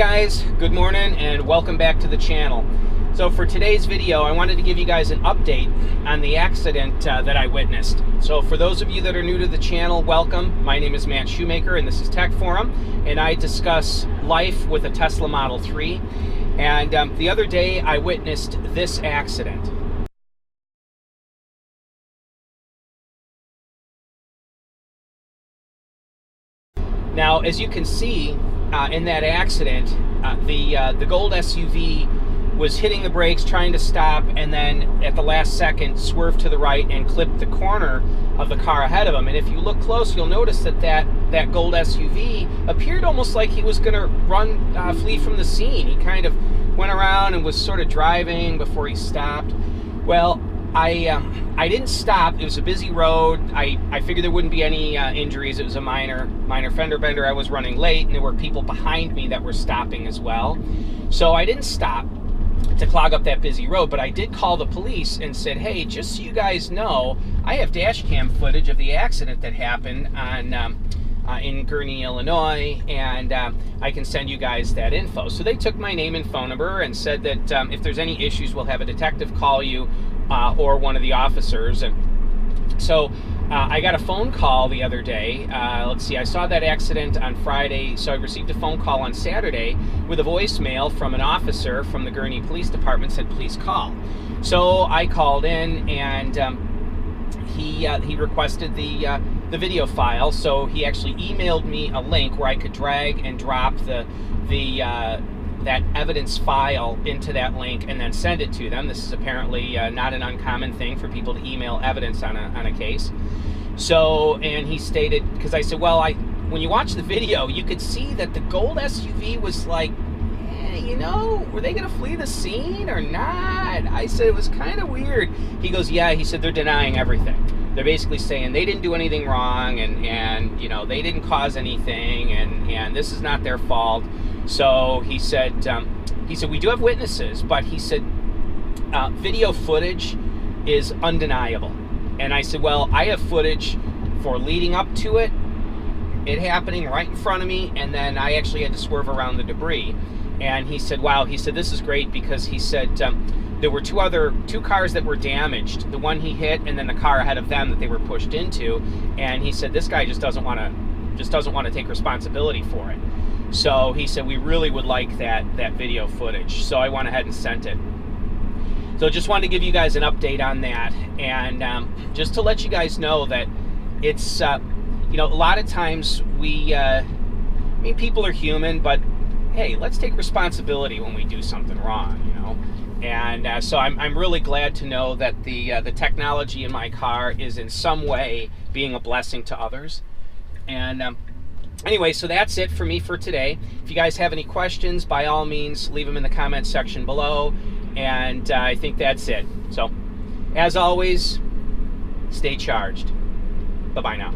guys, good morning and welcome back to the channel. So for today's video, I wanted to give you guys an update on the accident that I witnessed. So for those of you that are new to the channel, welcome. My name is Matt Shoemaker and this is Tech Forum, and I discuss life with a Tesla Model 3. And the other day I witnessed this accident. Now, as you can see in that accident, the gold SUV was hitting the brakes, trying to stop, and then at the last second swerved to the right and clipped the corner of the car ahead of him. And if you look close, you'll notice that gold SUV appeared almost like he was going to flee from the scene. He kind of went around and was sort of driving before he stopped. Well, I didn't stop. It was a busy road. I figured there wouldn't be any injuries. It was a minor fender bender. I was running late, and there were people behind me that were stopping as well. So I didn't stop to clog up that busy road, but I did call the police and said, hey, just so you guys know, I have dash cam footage of the accident that happened in Gurnee, Illinois, and I can send you guys that info. So they took my name and phone number and said that if there's any issues, we'll have a detective call you or one of the officers. And so I got a phone call the other day. Let's see, I saw that accident on Friday, so I received a phone call on Saturday with a voicemail from an officer from the Gurnee Police Department, said please call. So I called in, and he requested the video file. So he actually emailed me a link where I could drag and drop that evidence file into that link and then send it to them. This is apparently not an uncommon thing for people to email evidence on a case. So, and he stated, because I said, well, when you watch the video, you could see that the gold SUV was like, you know, were they going to flee the scene or not? I said, it was kind of weird. He goes, yeah, he said, they're denying everything. They're basically saying they didn't do anything wrong, and you know, they didn't cause anything, and this is not their fault. So he said, we do have witnesses, but he said, video footage is undeniable. And I said, well, I have footage for leading up to it happening right in front of me, and then I actually had to swerve around the debris. And he said, wow, he said, this is great, because he said there were two cars that were damaged, the one he hit and then the car ahead of them that they were pushed into. And he said, this guy just doesn't want to take responsibility for it. So he said, we really would like that video footage. So I went ahead and sent it. So just wanted to give you guys an update on that, and just to let you guys know that it's, you know, a lot of times I mean, people are human, but hey, let's take responsibility when we do something wrong, you know. And so I'm really glad to know that the technology in my car is in some way being a blessing to others. And anyway, so that's it for me for today. If you guys have any questions, by all means, leave them in the comments section below. And I think that's it. So, as always, stay charged. Bye-bye now.